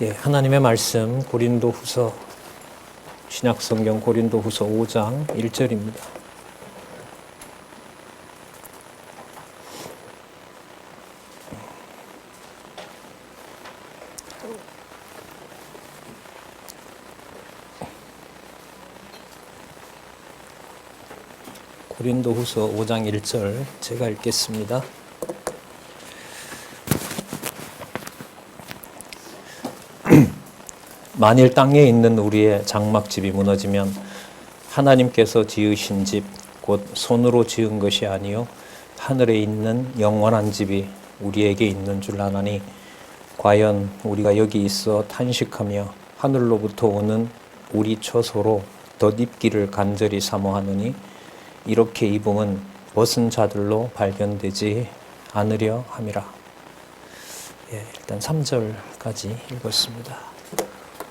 하나님의 말씀 고린도후서 신약성경 고린도후서 5장 1절입니다. 고린도후서 5장 1절 제가 읽겠습니다. 만일 땅에 있는 우리의 장막집이 무너지면 하나님께서 지으신 집 곧 손으로 지은 것이 아니요 하늘에 있는 영원한 집이 우리에게 있는 줄 아나니 과연 우리가 여기 있어 탄식하며 하늘로부터 오는 우리 처소로 덧입기를 간절히 사모하느니 이렇게 입음은 벗은 자들로 발견되지 않으려 함이라. 일단 3절까지 읽었습니다.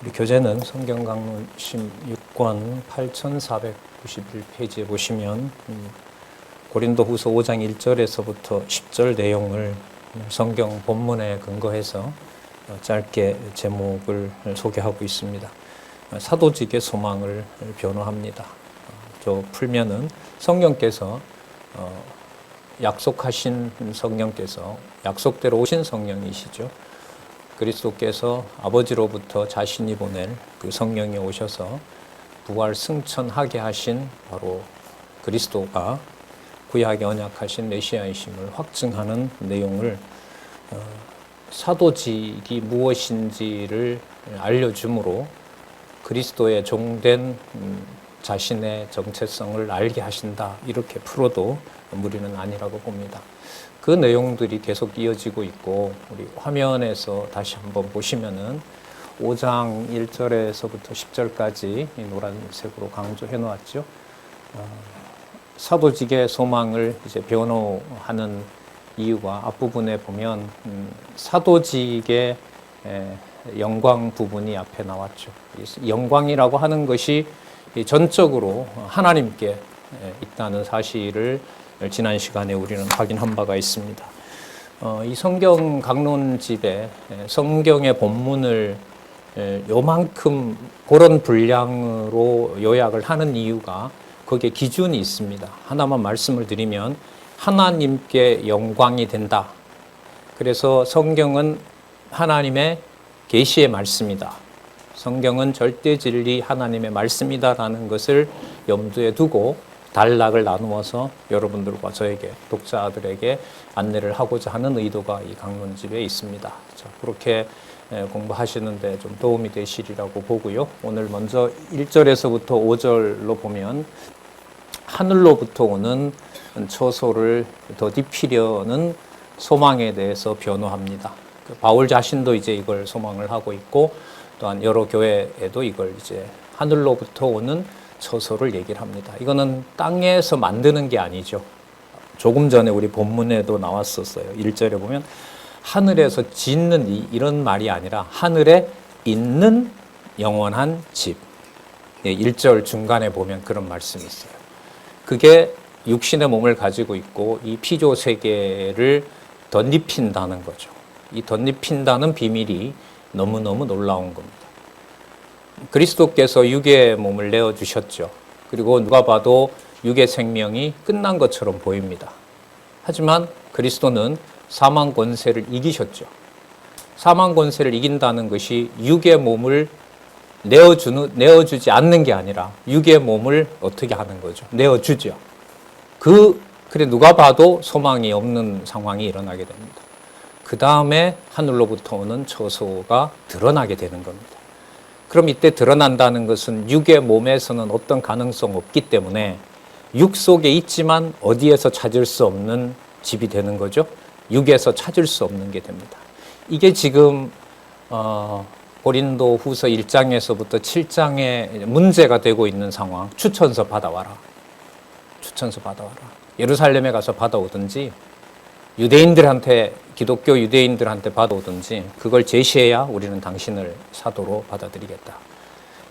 우리 교재는 성경 강론심 6권 8491페이지에 보시면 고린도후서 5장 1절에서부터 10절 내용을 성경 본문에 근거해서 짧게 제목을 소개하고 있습니다. 사도직의 소망을 변호합니다. 저 풀면은 성령께서 약속하신 성령께서 약속대로 오신 성령이시죠. 그리스도께서 아버지로부터 자신이 보낼 그 성령이 오셔서 부활 승천하게 하신 바로 그리스도가 구약에 언약하신 메시아이심을 확증하는 내용을 사도직이 무엇인지를 알려주므로 그리스도의 종된 자신의 정체성을 알게 하신다, 이렇게 풀어도 무리는 아니라고 봅니다. 그 내용들이 계속 이어지고 있고, 우리 화면에서 다시 한번 보시면은 5장 1절에서부터 10절까지 노란색으로 강조해 놓았죠. 사도직의 소망을 이제 변호하는 이유가 앞부분에 보면 사도직의 영광 부분이 앞에 나왔죠. 영광이라고 하는 것이 전적으로 하나님께 있다는 사실을 지난 시간에 우리는 확인한 바가 있습니다. 이 성경 강론집에 성경의 본문을 요만큼 그런 분량으로 요약을 하는 이유가 거기에 기준이 있습니다. 하나만 말씀을 드리면 하나님께 영광이 된다. 그래서 성경은 하나님의 계시의 말씀이다. 성경은 절대 진리 하나님의 말씀이다라는 것을 염두에 두고 단락을 나누어서 여러분들과 저에게, 독자들에게 안내를 하고자 하는 의도가 이 강론집에 있습니다. 자, 그렇게 공부하시는데 좀 도움이 되시리라고 보고요. 오늘 먼저 1절에서부터 5절로 보면 하늘로부터 오는 처소를 덧입히려는 소망에 대해서 변호합니다. 바울 자신도 이제 이걸 소망을 하고 있고, 또한 여러 교회에도 이걸 이제 하늘로부터 오는 처소를 얘기를 합니다. 이거는 땅에서 만드는 게 아니죠. 조금 전에 우리 본문에도 나왔었어요. 1절에 보면 하늘에서 짓는 이런 말이 아니라 하늘에 있는 영원한 집. 1절 중간에 보면 그런 말씀이 있어요. 그게 육신의 몸을 가지고 있고 이 피조 세계를 덧입힌다는 거죠. 이 덧입힌다는 비밀이 너무너무 놀라운 겁니다. 그리스도께서 육의 몸을 내어주셨죠. 그리고 누가 봐도 육의 생명이 끝난 것처럼 보입니다. 하지만 그리스도는 사망 권세를 이기셨죠. 사망 권세를 이긴다는 것이 육의 몸을 내어주지 않는 게 아니라 육의 몸을 어떻게 하는 거죠? 내어주죠. 그래 누가 봐도 소망이 없는 상황이 일어나게 됩니다. 그 다음에 하늘로부터 오는 처소가 드러나게 되는 겁니다. 그럼 이때 드러난다는 것은 육의 몸에서는 어떤 가능성 없기 때문에 육 속에 있지만 어디에서 찾을 수 없는 집이 되는 거죠. 육에서 찾을 수 없는 게 됩니다. 이게 지금 고린도후서 1장에서부터 7장에 문제가 되고 있는 상황. 추천서 받아와라. 추천서 받아와라. 예루살렘에 가서 받아오든지 유대인들한테, 기독교 유대인들한테 받아오든지 그걸 제시해야 우리는 당신을 사도로 받아들이겠다.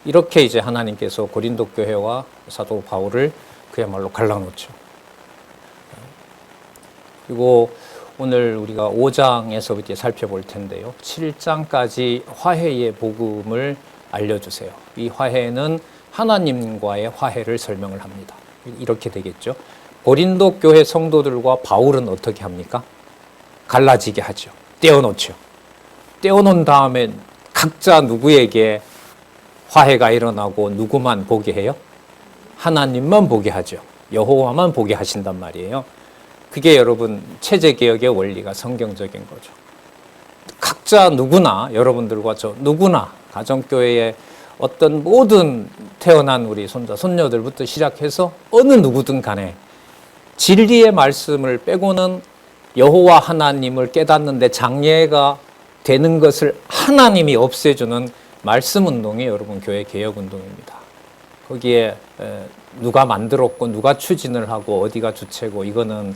이렇게 이제 하나님께서 고린도 교회와 사도 바울을 그야말로 갈라놓죠. 그리고 오늘 우리가 5장에서부터 살펴볼 텐데요. 7장까지 화해의 복음을 알려주세요. 이 화해는 하나님과의 화해를 설명을 합니다. 이렇게 되겠죠. 고린도 교회 성도들과 바울은 어떻게 합니까? 갈라지게 하죠. 떼어놓죠. 떼어놓은 다음에 각자 누구에게 화해가 일어나고 누구만 보게 해요? 하나님만 보게 하죠. 여호와만 보게 하신단 말이에요. 그게 여러분 체제개혁의 원리가 성경적인 거죠. 각자 누구나 여러분들과 저 누구나 가정교회의 어떤 모든 태어난 우리 손자 손녀들부터 시작해서 어느 누구든 간에 진리의 말씀을 빼고는 여호와 하나님을 깨닫는데 장애가 되는 것을 하나님이 없애주는 말씀운동이 여러분 교회 개혁운동입니다. 거기에 누가 만들었고 누가 추진을 하고 어디가 주체고 이거는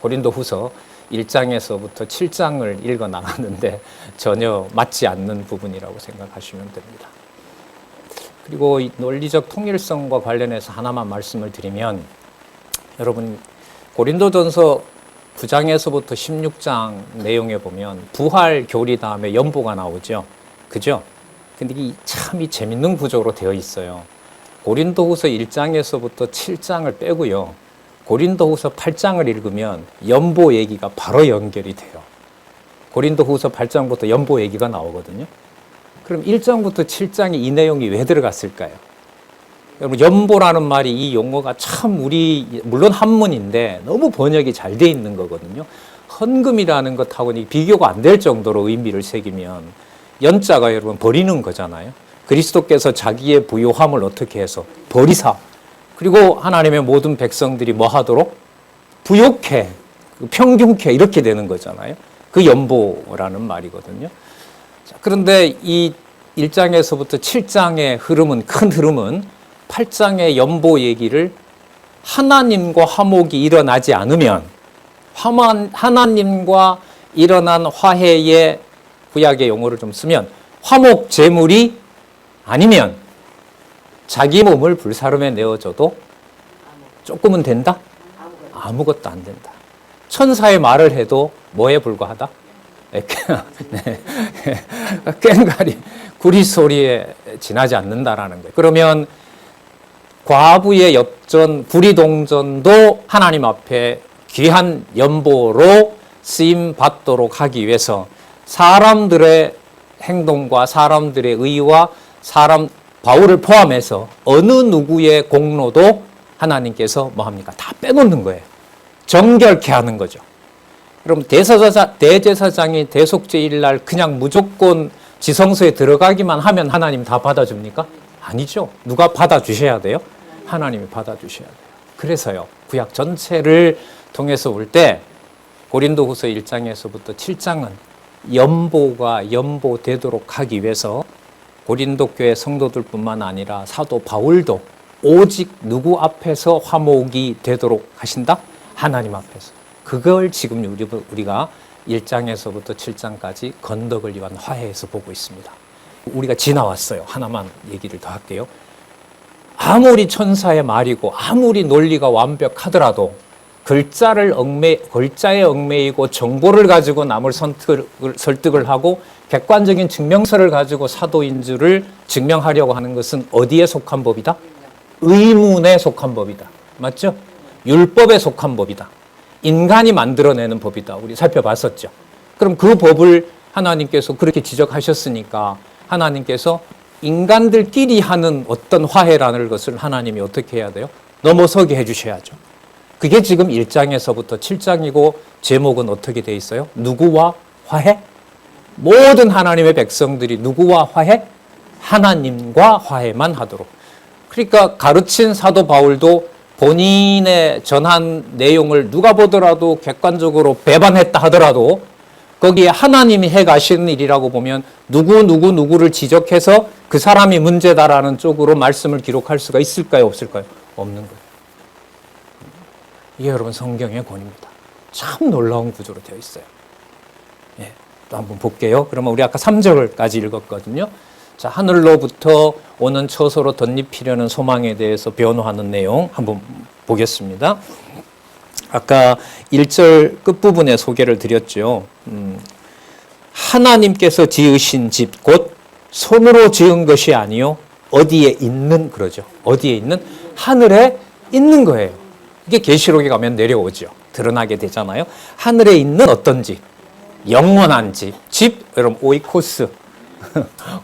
고린도후서 1장에서부터 7장을 읽어 나갔는데 전혀 맞지 않는 부분이라고 생각하시면 됩니다. 그리고 이 논리적 통일성과 관련해서 하나만 말씀을 드리면 여러분 고린도전서 9장에서부터 16장 내용에 보면 부활 교리 다음에 연보가 나오죠. 그죠? 근데 참 재밌는 구조로 되어 있어요. 고린도후서 1장에서부터 7장을 빼고요. 고린도후서 8장을 읽으면 연보 얘기가 바로 연결이 돼요. 고린도후서 8장부터 연보 얘기가 나오거든요. 그럼 1장부터 7장에 이 내용이 왜 들어갔을까요? 여러분 연보라는 말이 이 용어가 참 물론 한문인데 너무 번역이 잘 돼 있는 거거든요. 헌금이라는 것하고는 비교가 안 될 정도로 의미를 새기면 연자가 여러분 버리는 거잖아요. 그리스도께서 자기의 부요함을 어떻게 해서 버리사 그리고 하나님의 모든 백성들이 뭐 하도록 부욕해 평균케 이렇게 되는 거잖아요. 그 연보라는 말이거든요. 그런데 이 1장에서부터 7장의 흐름은 큰 흐름은 8장의 연보 얘기를 하나님과 화목이 일어나지 않으면 하나님과 일어난 화해의 구약의 용어를 좀 쓰면 화목 제물이 아니면 자기 몸을 불사름에 내어줘도 조금은 된다? 아무것도 안 된다. 천사의 말을 해도 뭐에 불과하다? 꽹가리 구리 소리에 지나지 않는다라는 거예요. 그러면 과부의 엽전, 구리동전도 하나님 앞에 귀한 연보로 쓰임 받도록 하기 위해서 사람들의 행동과 사람들의 의와 바울을 포함해서 어느 누구의 공로도 하나님께서 뭐 합니까? 다 빼놓는 거예요. 정결케 하는 거죠. 그럼 대제사장이 대속죄일날 그냥 무조건 지성소에 들어가기만 하면 하나님 다 받아줍니까? 아니죠. 누가 받아주셔야 돼요? 하나님이 받아주셔야 돼요. 그래서요. 구약 전체를 통해서 볼 때 고린도후서 1장에서부터 7장은 연보가 연보되도록 하기 위해서 고린도 교회 성도들뿐만 아니라 사도 바울도 오직 누구 앞에서 화목이 되도록 하신다? 하나님 앞에서. 그걸 지금 우리가 1장에서부터 7장까지 건덕을 위한 화해에서 보고 있습니다. 우리가 지나왔어요. 하나만 얘기를 더 할게요. 아무리 천사의 말이고 아무리 논리가 완벽하더라도 글자에 얽매이고 정보를 가지고 남을 설득을 하고 객관적인 증명서를 가지고 사도인 줄을 증명하려고 하는 것은 어디에 속한 법이다? 의문에 속한 법이다. 맞죠? 율법에 속한 법이다. 인간이 만들어내는 법이다. 우리 살펴봤었죠. 그럼 그 법을 하나님께서 그렇게 지적하셨으니까 하나님께서 인간들끼리 하는 어떤 화해라는 것을 하나님이 어떻게 해야 돼요? 넘어서게 해주셔야죠. 그게 지금 1장에서부터 7장이고 제목은 어떻게 돼 있어요? 누구와 화해? 모든 하나님의 백성들이 누구와 화해? 하나님과 화해만 하도록. 그러니까 가르친 사도 바울도 본인의 전한 내용을 누가 보더라도 객관적으로 배반했다 하더라도 거기에 하나님이 해 가시는 일이라고 보면 누구를 지적해서 그 사람이 문제다라는 쪽으로 말씀을 기록할 수가 있을까요? 없을까요? 없는 거예요. 이게 여러분 성경의 권위입니다. 참 놀라운 구조로 되어 있어요. 예, 또 한번 볼게요. 그러면 우리 아까 3절까지 읽었거든요. 자, 하늘로부터 오는 처소로 덧입히려는 소망에 대해서 변호하는 내용 한번 보겠습니다. 아까 1절 끝부분에 소개를 드렸죠. 하나님께서 지으신 집, 곧 손으로 지은 것이 아니요 어디에 있는, 그러죠. 어디에 있는? 하늘에 있는 거예요. 이게 계시록에 가면 내려오죠. 드러나게 되잖아요. 하늘에 있는 어떤 집? 영원한 집. 집, 여러분 오이코스.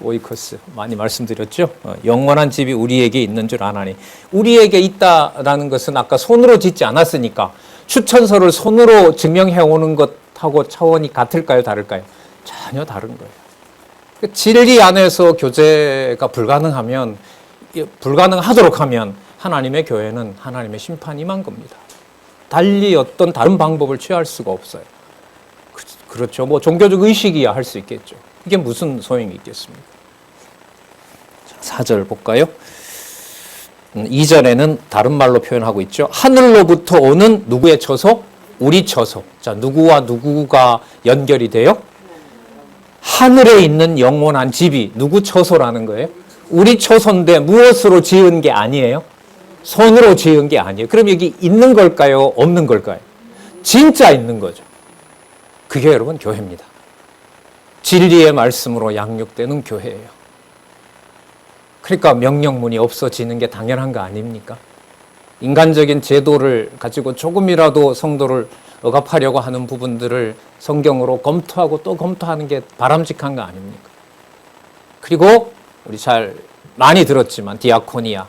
오이코스 많이 말씀드렸죠. 영원한 집이 우리에게 있는 줄 아나니. 우리에게 있다라는 것은 아까 손으로 짓지 않았으니까 추천서를 손으로 증명해 오는 것하고 차원이 같을까요, 다를까요? 전혀 다른 거예요. 진리 안에서 교제가 불가능하도록 하면 하나님의 교회는 하나님의 심판이 임한 겁니다. 달리 어떤 다른 방법을 취할 수가 없어요. 그렇죠. 뭐 종교적 의식이야 할 수 있겠죠. 이게 무슨 소용이 있겠습니까? 4절 볼까요? 2절에는 다른 말로 표현하고 있죠. 하늘로부터 오는 누구의 처소? 우리 처소. 자, 누구와 누구가 연결이 돼요? 하늘에 있는 영원한 집이 누구 처소라는 거예요? 우리 처소인데 무엇으로 지은 게 아니에요? 손으로 지은 게 아니에요. 그럼 여기 있는 걸까요? 없는 걸까요? 진짜 있는 거죠. 그게 여러분 교회입니다. 진리의 말씀으로 양육되는 교회예요. 그러니까 명령문이 없어지는 게 당연한 거 아닙니까? 인간적인 제도를 가지고 조금이라도 성도를 억압하려고 하는 부분들을 성경으로 검토하고 또 검토하는 게 바람직한 거 아닙니까? 그리고 우리 많이 들었지만 디아코니아,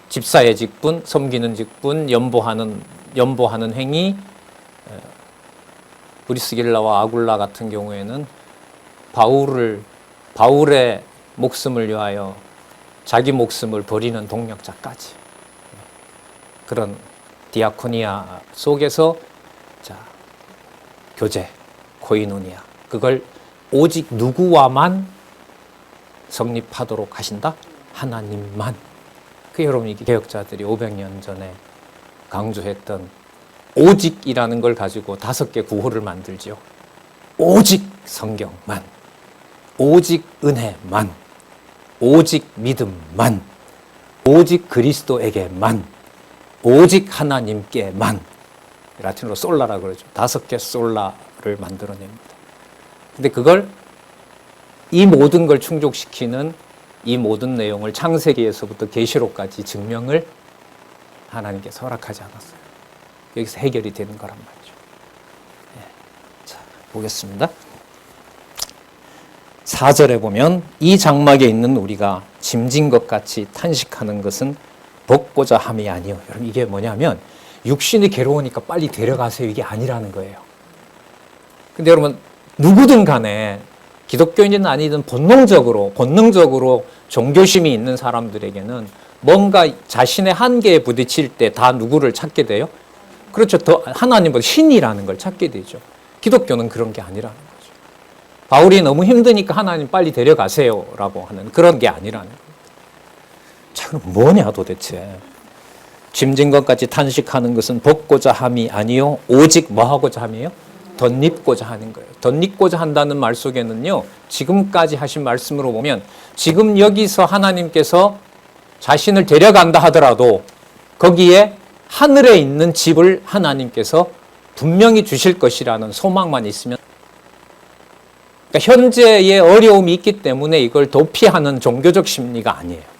집사의 직분, 섬기는 직분, 연보하는 행위, 브리스길라와 아굴라 같은 경우에는 바울의 목숨을 위하여 자기 목숨을 버리는 동력자까지 그런 디아코니아 속에서 교제, 코이노니아, 그걸 오직 누구와만 성립하도록 하신다? 하나님만. 그 여러분, 이게 개혁자들이 500년 전에 강조했던 오직이라는 걸 가지고 5개 구호를 만들죠. 오직 성경만, 오직 은혜만, 오직 믿음만, 오직 그리스도에게만, 오직 하나님께만. 라틴어로 솔라라 그러죠. 5개 솔라를 만들어냅니다. 근데 그걸 이 모든 걸 충족시키는 이 모든 내용을 창세기에서부터 계시록까지 증명을 하나님께서 허락하지 않았어요. 여기서 해결이 되는 거란 말이죠. 자, 보겠습니다. 4절에 보면 이 장막에 있는 우리가 짐진 것 같이 탄식하는 것은 벗고자 함이 아니요. 여러분, 이게 뭐냐면 육신이 괴로우니까 빨리 데려가세요, 이게 아니라는 거예요. 근데 여러분, 누구든 간에 기독교인이든 아니든 본능적으로 종교심이 있는 사람들에게는 뭔가 자신의 한계에 부딪힐 때 다 누구를 찾게 돼요? 그렇죠. 더 하나님보다 신이라는 걸 찾게 되죠. 기독교는 그런 게 아니라는 거죠. 바울이 너무 힘드니까 하나님 빨리 데려가세요라고 하는 그런 게 아니라는 거예요. 자, 그럼 뭐냐 도대체. 짐진 것까지 탄식하는 것은 벗고자 함이 아니요 오직 뭐 하고자 함이에요? 덧입고자 하는 거예요. 덧입고자 한다는 말 속에는요, 지금까지 하신 말씀으로 보면 지금 여기서 하나님께서 자신을 데려간다 하더라도 거기에 하늘에 있는 집을 하나님께서 분명히 주실 것이라는 소망만 있으면, 그러니까 현재의 어려움이 있기 때문에 이걸 도피하는 종교적 심리가 아니에요.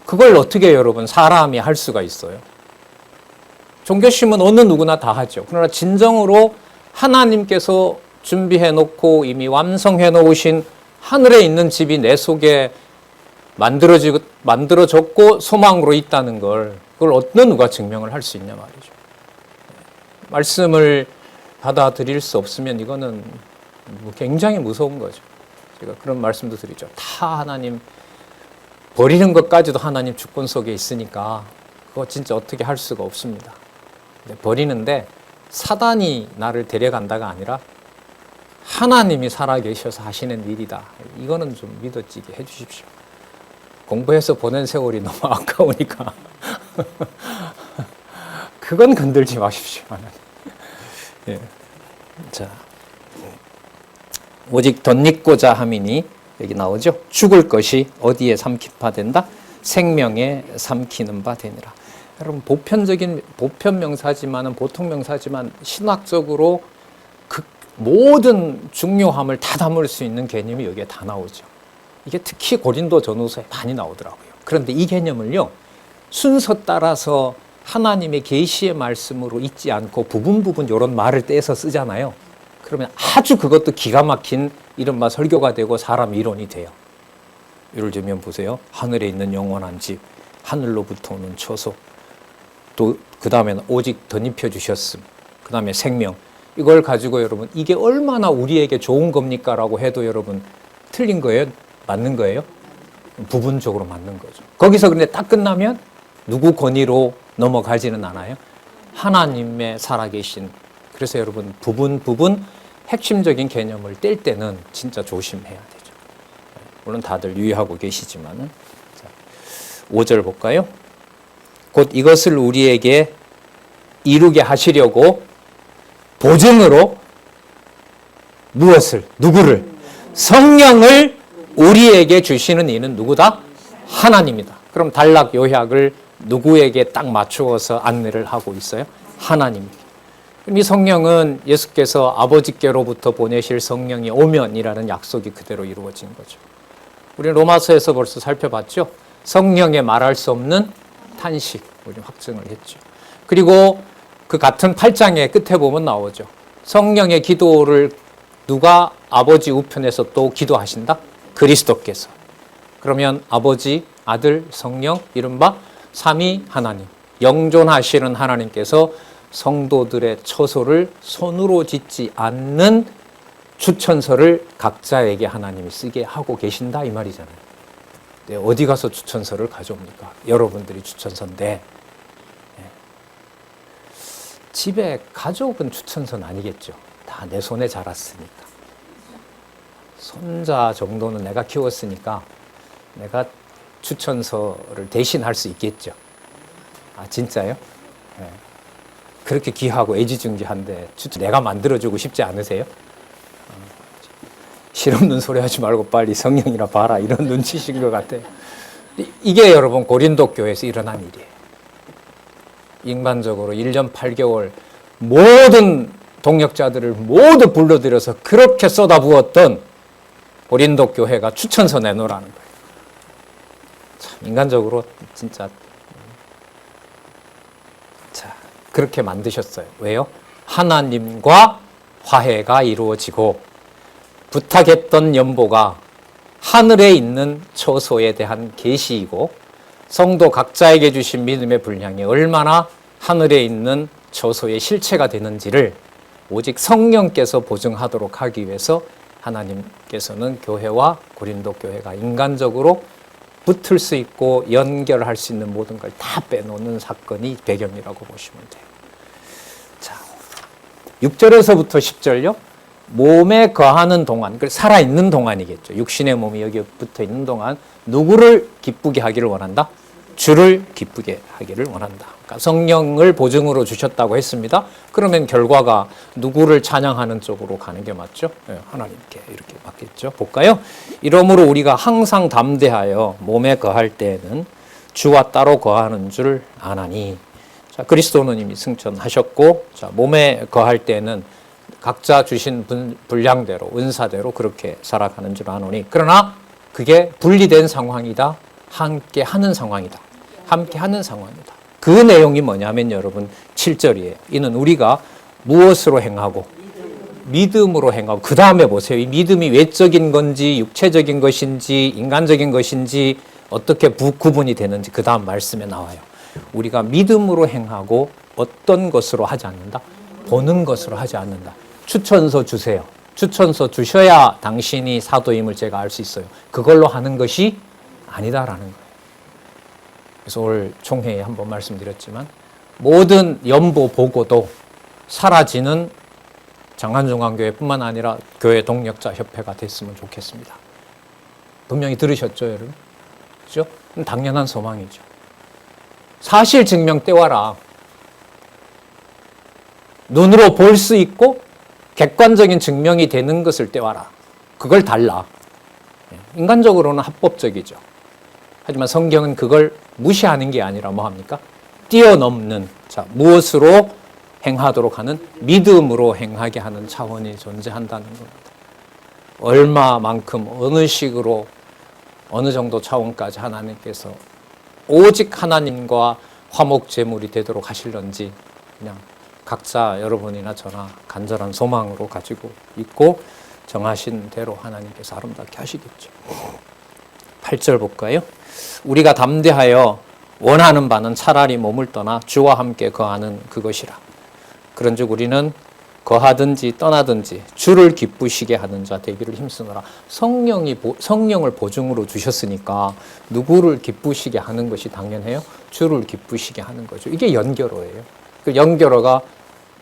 그걸 어떻게 여러분 사람이 할 수가 있어요? 종교심은 어느 누구나 다 하죠. 그러나 진정으로 하나님께서 준비해 놓고 이미 완성해 놓으신 하늘에 있는 집이 내 속에 만들어졌고 소망으로 있다는 걸, 그걸 어느 누가 증명을 할 수 있냐 말이죠. 말씀을 받아들일 수 없으면 이거는 굉장히 무서운 거죠. 제가 그런 말씀도 드리죠. 다 하나님 버리는 것까지도 하나님 주권 속에 있으니까 그거 진짜 어떻게 할 수가 없습니다. 버리는데 사단이 나를 데려간다가 아니라 하나님이 살아계셔서 하시는 일이다. 이거는 좀 믿어지게 해주십시오. 공부해서 보낸 세월이 너무 아까우니까 그건 건들지 마십시오. 예. 자, 오직 덧입고자 함이니 여기 나오죠. 죽을 것이 어디에 삼킨 바 된다? 생명에 삼키는 바 되니라. 여러분 보편 명사지만은 보통 명사지만 신학적으로 그 모든 중요함을 다 담을 수 있는 개념이 여기에 다 나오죠. 이게 특히 고린도 전후서에 많이 나오더라고요. 그런데 이 개념을요, 순서 따라서 하나님의 계시의 말씀으로 읽지 않고 부분 이런 말을 떼서 쓰잖아요. 그러면 아주 그것도 기가 막힌 이른바 설교가 되고 사람 이론이 돼요. 예를 들면 보세요. 하늘에 있는 영원한 집, 하늘로부터 오는 처소, 또 그 다음에는 오직 덧입혀 주셨음, 그 다음에 생명. 이걸 가지고 여러분 이게 얼마나 우리에게 좋은 겁니까? 라고 해도 여러분 틀린 거예요? 맞는 거예요? 부분적으로 맞는 거죠. 거기서 근데 딱 끝나면 누구 권위로 넘어가지는 않아요. 하나님의 살아계신. 그래서 여러분 부분 핵심적인 개념을 뗄 때는 진짜 조심해야 되죠. 물론 다들 유의하고 계시지만은. 자, 5절 볼까요? 곧 이것을 우리에게 이루게 하시려고 보증으로 무엇을? 누구를? 성령을 우리에게 주시는 이는 누구다? 하나님이다. 그럼 단락 요약을 누구에게 딱 맞추어서 안내를 하고 있어요? 하나님. 이 성령은 예수께서 아버지께로부터 보내실 성령이 오면이라는 약속이 그대로 이루어진 거죠. 우리 로마서에서 벌써 살펴봤죠? 성령의 말할 수 없는 탄식, 우리 확증을 했죠. 그리고 그 같은 8장의 끝에 보면 나오죠. 성령의 기도를 누가 아버지 우편에서 또 기도하신다? 그리스도께서. 그러면 아버지, 아들, 성령, 이른바 삼위 하나님, 영존하시는 하나님께서 성도들의 처소를 손으로 짓지 않는 추천서를 각자에게 하나님이 쓰게 하고 계신다 이 말이잖아요. 네, 어디 가서 추천서를 가져옵니까? 여러분들이 추천서인데 집에 가족은 추천서는 아니겠죠. 다 내 손에 자랐으니까. 손자 정도는 내가 키웠으니까 내가 추천서를 대신할 수 있겠죠. 아 진짜요? 네. 그렇게 귀하고 애지중지한데 내가 만들어주고 싶지 않으세요? 실없는 소리 하지 말고 빨리 성령이나 봐라 이런 눈치신 것 같아요. 이게 여러분 고린도 교회에서 일어난 일이에요. 인간적으로 1년 8개월 모든 동역자들을 모두 불러들여서 그렇게 쏟아부었던 고린도 교회가 추천서 내놓으라는 거예요. 참 인간적으로 진짜 자 그렇게 만드셨어요. 왜요? 하나님과 화해가 이루어지고 부탁했던 연보가 하늘에 있는 처소에 대한 계시이고 성도 각자에게 주신 믿음의 분량이 얼마나 하늘에 있는 처소의 실체가 되는지를 오직 성령께서 보증하도록 하기 위해서 하나님께서는 교회와 고린도 교회가 인간적으로 붙을 수 있고 연결할 수 있는 모든 걸 다 빼놓는 사건이 배경이라고 보시면 돼요. 자, 6절에서부터 10절요. 몸에 거하는 동안, 살아있는 동안이겠죠. 육신의 몸이 여기 붙어 있는 동안 누구를 기쁘게 하기를 원한다? 주를 기쁘게 하기를 원한다. 그러니까 성령을 보증으로 주셨다고 했습니다. 그러면 결과가 누구를 찬양하는 쪽으로 가는 게 맞죠? 네, 하나님께 이렇게 맞겠죠. 볼까요? 이러므로 우리가 항상 담대하여 몸에 거할 때에는 주와 따로 거하는 줄 아나니. 자, 그리스도는 이미 승천하셨고, 자, 몸에 거할 때는 각자 주신 분량대로 은사대로 그렇게 살아가는 줄 아노니 그러나 그게 분리된 상황이다. 함께 하는 상황이다. 함께 하는 상황이다. 그 내용이 뭐냐면 여러분 7절이에요. 이는 우리가 무엇으로 행하고 믿음으로 행하고 그 다음에 보세요. 이 믿음이 외적인 건지 육체적인 것인지 인간적인 것인지 어떻게 구분이 되는지 그 다음 말씀에 나와요. 우리가 믿음으로 행하고 어떤 것으로 하지 않는다? 보는 것으로 하지 않는다. 추천서 주세요. 추천서 주셔야 당신이 사도임을 제가 알 수 있어요. 그걸로 하는 것이 아니다라는 거예요. 그래서 오늘 총회에 한번 말씀드렸지만 모든 연보 보고도 사라지는 장안중앙교회뿐만 아니라 교회 동력자 협회가 됐으면 좋겠습니다. 분명히 들으셨죠, 여러분? 그죠? 당연한 소망이죠. 사실 증명 떼와라. 눈으로 볼 수 있고 객관적인 증명이 되는 것을 떼와라. 그걸 달라. 인간적으로는 합법적이죠. 하지만 성경은 그걸 무시하는 게 아니라 뭐 합니까? 뛰어넘는, 자, 무엇으로 행하도록 하는, 믿음으로 행하게 하는 차원이 존재한다는 겁니다. 얼마만큼, 어느 식으로, 어느 정도 차원까지 하나님께서 오직 하나님과 화목제물이 되도록 하실런지 그냥 각자 여러분이나 저나 간절한 소망으로 가지고 있고 정하신 대로 하나님께서 아름답게 하시겠죠. 8절 볼까요? 우리가 담대하여 원하는 바는 차라리 몸을 떠나 주와 함께 거하는 그것이라. 그런즉 우리는 거하든지 떠나든지 주를 기쁘시게 하는 자 되기를 힘쓰노라. 성령을 보증으로 주셨으니까 누구를 기쁘시게 하는 것이 당연해요? 주를 기쁘시게 하는 거죠. 이게 연결어예요. 그 연결어가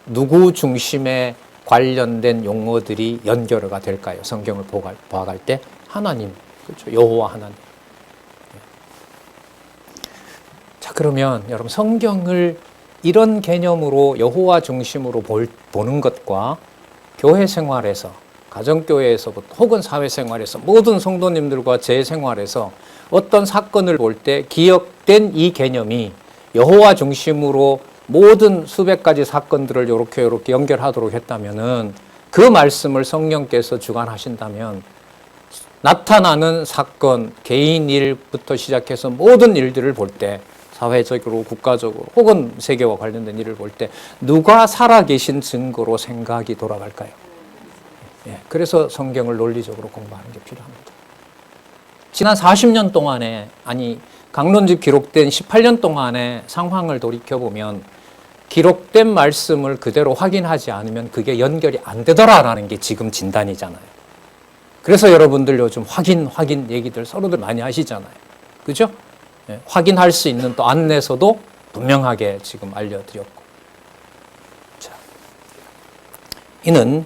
누구 중심에 관련된 용어들이 연결어가 될까요? 성경을 보아갈 때 하나님, 그렇죠? 여호와 하나님. 자, 그러면 여러분 성경을 이런 개념으로 여호와 중심으로 보는 것과 교회 생활에서, 가정교회에서부터 혹은 사회생활에서 모든 성도님들과 제 생활에서 어떤 사건을 볼 때 기억된 이 개념이 여호와 중심으로 모든 수백 가지 사건들을 이렇게 연결하도록 했다면은, 그 말씀을 성령께서 주관하신다면 나타나는 사건, 개인 일부터 시작해서 모든 일들을 볼 때, 사회적으로, 국가적으로 혹은 세계와 관련된 일을 볼 때 누가 살아계신 증거로 생각이 돌아갈까요? 예, 그래서 성경을 논리적으로 공부하는 게 필요합니다. 지난 40년 동안에, 아니 강론집 기록된 18년 동안의 상황을 돌이켜보면 기록된 말씀을 그대로 확인하지 않으면 그게 연결이 안 되더라라는 게 지금 진단이잖아요. 그래서 여러분들 요즘 확인 얘기들 서로들 많이 하시잖아요. 그죠? 예, 확인할 수 있는 또 안내서도 분명하게 지금 알려드렸고. 자, 이는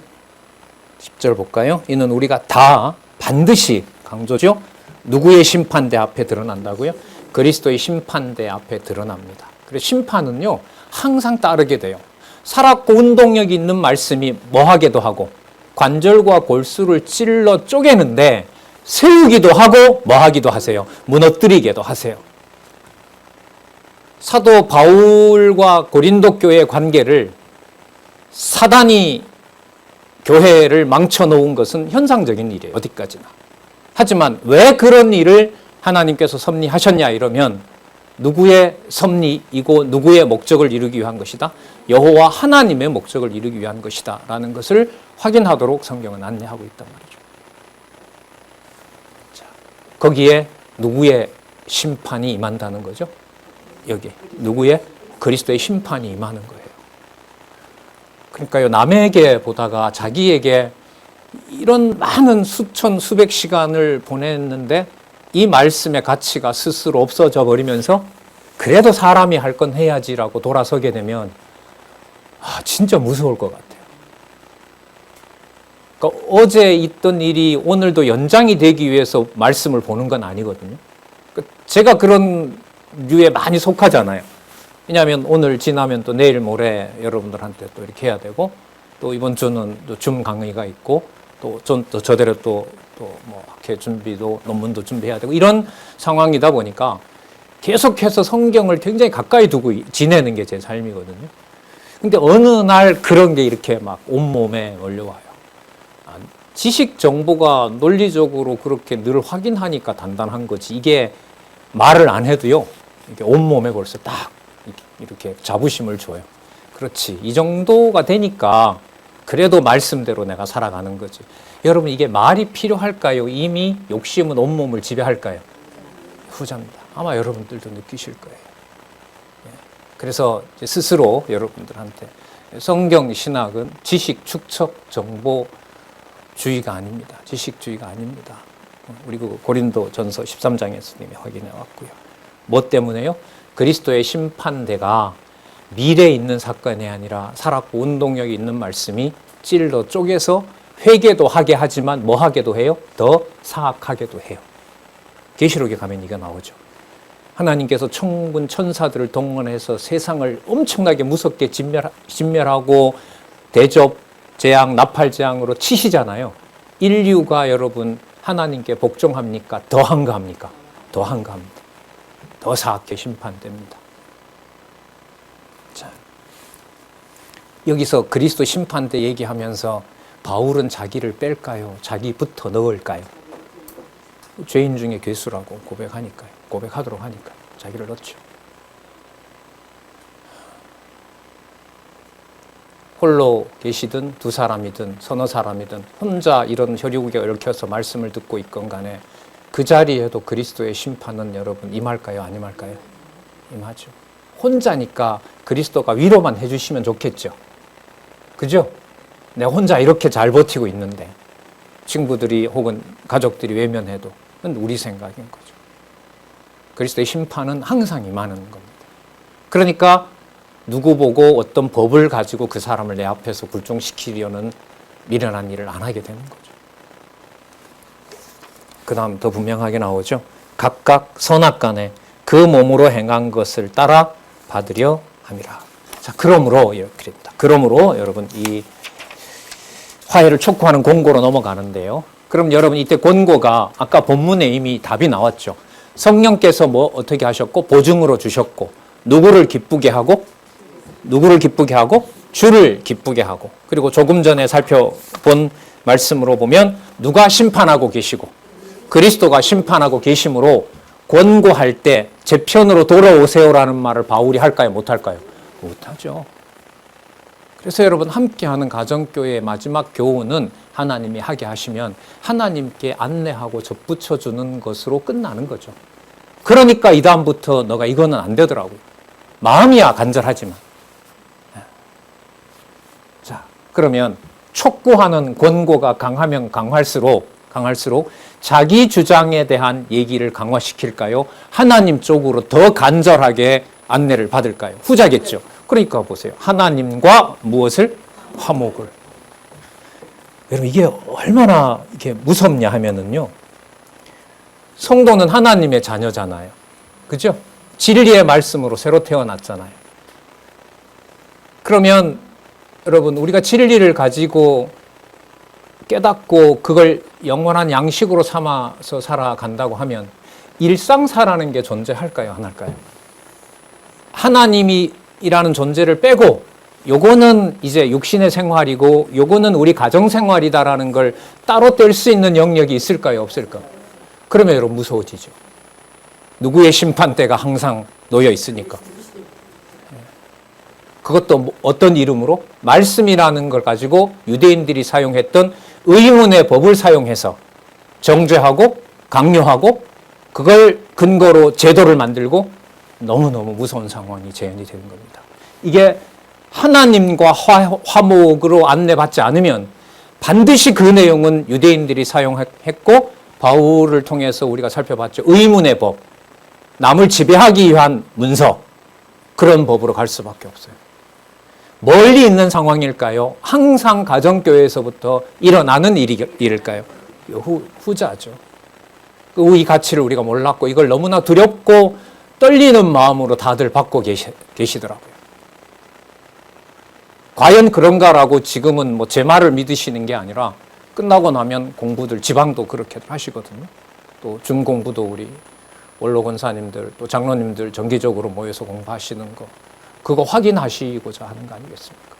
10절 볼까요? 이는 우리가 다 반드시, 강조죠? 누구의 심판대 앞에 드러난다고요? 그리스도의 심판대 앞에 드러납니다. 그래서 심판은요 항상 따르게 돼요. 살았고 운동력이 있는 말씀이 뭐하게도 하고 관절과 골수를 찔러 쪼개는데 세우기도 하고 뭐하기도 하세요? 무너뜨리게도 하세요. 사도 바울과 고린도 교회의 관계를 사단이 교회를 망쳐놓은 것은 현상적인 일이에요. 어디까지나. 하지만 왜 그런 일을 하나님께서 섭리하셨냐 이러면 누구의 섭리이고 누구의 목적을 이루기 위한 것이다? 여호와 하나님의 목적을 이루기 위한 것이다 라는 것을 확인하도록 성경은 안내하고 있단 말이죠. 자, 거기에 누구의 심판이 임한다는 거죠? 여기 누구의? 그리스도의 심판이 임하는 거예요. 그러니까요, 남에게 보다가 자기에게 이런 많은 수천 수백 시간을 보냈는데 이 말씀의 가치가 스스로 없어져 버리면서 그래도 사람이 할 건 해야지라고 돌아서게 되면 진짜 무서울 것 같아요. 그러니까 어제 있던 일이 오늘도 연장이 되기 위해서 말씀을 보는 건 아니거든요. 제가 그런 류에 많이 속하잖아요. 왜냐하면 오늘 지나면 또 내일 모레 여러분들한테 또 이렇게 해야 되고 또 이번 주는 또 줌 강의가 있고 또 저대로 또 뭐 학회 준비도 논문도 준비해야 되고 이런 상황이다 보니까 계속해서 성경을 굉장히 가까이 두고 지내는 게 제 삶이거든요. 근데 어느 날 그런 게 이렇게 막 온몸에 몰려와요. 지식 정보가 논리적으로 그렇게 늘 확인하니까 단단한 거지. 이게 말을 안 해도요. 이게 온몸에 벌써 딱 이렇게 자부심을 줘요. 그렇지. 이 정도가 되니까 그래도 말씀대로 내가 살아가는 거지. 여러분 이게 말이 필요할까요? 이미 욕심은 온몸을 지배할까요? 후자입니다. 아마 여러분들도 느끼실 거예요. 그래서 스스로 여러분들한테 성경 신학은 지식 축적 정보주의가 아닙니다. 지식주의가 아닙니다. 우리 고린도 전서 13장에서 이미 확인해 왔고요. 뭐 때문에요? 그리스도의 심판대가 미래에 있는 사건이 아니라 살았고 운동력이 있는 말씀이 찔러 쪼개서 회개도 하게 하지만 뭐 하게도 해요? 더 사악하게도 해요. 계시록에 가면 이거 나오죠. 하나님께서 천군 천사들을 동원해서 세상을 엄청나게 무섭게 진멸하고 대접, 재앙, 나팔 재앙으로 치시잖아요. 인류가 여러분 하나님께 복종합니까? 더 한가합니까? 더 한가합니다. 더 사악하게 심판됩니다. 여기서 그리스도 심판대 얘기하면서 바울은 자기를 뺄까요? 자기부터 넣을까요? 죄인 중에 괴수라고 고백하도록 하니까요. 자기를 넣죠. 홀로 계시든 두 사람이든 서너 사람이든 혼자 이런 혈육에 얽혀서 말씀을 듣고 있건 간에 그 자리에도 그리스도의 심판은 여러분 임할까요? 안 임할까요? 임하죠. 혼자니까 그리스도가 위로만 해주시면 좋겠죠. 그죠? 내가 혼자 이렇게 잘 버티고 있는데 친구들이 혹은 가족들이 외면해도 그건 우리 생각인 거죠. 그리스도의 심판은 항상 임하는 겁니다. 그러니까 누구 보고 어떤 법을 가지고 그 사람을 내 앞에서 굴종시키려는 미련한 일을 안 하게 되는 거죠. 그 다음 더 분명하게 나오죠. 각각 선악간에 그 몸으로 행한 것을 따라 받으려 함이라. 자, 그러므로 이렇게 됩니다. 그러므로 여러분 이 화해를 촉구하는 권고로 넘어가는데요. 그럼 여러분 이때 권고가 아까 본문에 이미 답이 나왔죠. 성령께서 뭐 어떻게 하셨고 보증으로 주셨고 누구를 기쁘게 하고 주를 기쁘게 하고 그리고 조금 전에 살펴본 말씀으로 보면 누가 심판하고 계시고 그리스도가 심판하고 계심으로 권고할 때 제 편으로 돌아오세요라는 말을 바울이 할까요? 못할까요? 못하죠. 그래서 여러분 함께하는 가정교회의 마지막 교훈은 하나님이 하게 하시면 하나님께 안내하고 접붙여주는 것으로 끝나는 거죠. 그러니까 이 다음부터 너가 이거는 안 되더라고요. 마음이야 간절하지만. 자, 그러면 촉구하는 권고가 강하면 강할수록 자기 주장에 대한 얘기를 강화시킬까요? 하나님 쪽으로 더 간절하게 안내를 받을까요? 후자겠죠. 그러니까 보세요. 하나님과 무엇을? 화목을. 여러분 이게 얼마나 이렇게 무섭냐 하면은요. 성도는 하나님의 자녀잖아요. 그죠? 진리의 말씀으로 새로 태어났잖아요. 그러면 여러분 우리가 진리를 가지고 깨닫고 그걸 영원한 양식으로 삼아서 살아간다고 하면 일상사라는 게 존재할까요? 안 할까요? 하나님이라는 존재를 빼고 요거는 이제 육신의 생활이고 요거는 우리 가정생활이다라는 걸 따로 뗄 수 있는 영역이 있을까요? 없을까요? 그러면 여러분 무서워지죠. 누구의 심판대가 항상 놓여 있으니까. 그것도 어떤 이름으로? 말씀이라는 걸 가지고 유대인들이 사용했던 의문의 법을 사용해서 정죄하고 강요하고 그걸 근거로 제도를 만들고 너무너무 무서운 상황이 재현이 되는 겁니다. 이게 하나님과 화목으로 안내받지 않으면 반드시 그 내용은 유대인들이 사용했고 바울을 통해서 우리가 살펴봤죠. 의문의 법, 남을 지배하기 위한 문서, 그런 법으로 갈 수밖에 없어요. 멀리 있는 상황일까요? 항상 가정교회에서부터 일어나는 일일까요? 후자죠. 이 가치를 우리가 몰랐고 이걸 너무나 두렵고 떨리는 마음으로 다들 받고 계시더라고요. 과연 그런가라고 지금은 뭐 제 말을 믿으시는 게 아니라 끝나고 나면 공부들 지방도 그렇게 하시거든요. 또 중공부도 우리 원로 권사님들 또 장로님들 정기적으로 모여서 공부하시는 거 그거 확인하시고자 하는 거 아니겠습니까?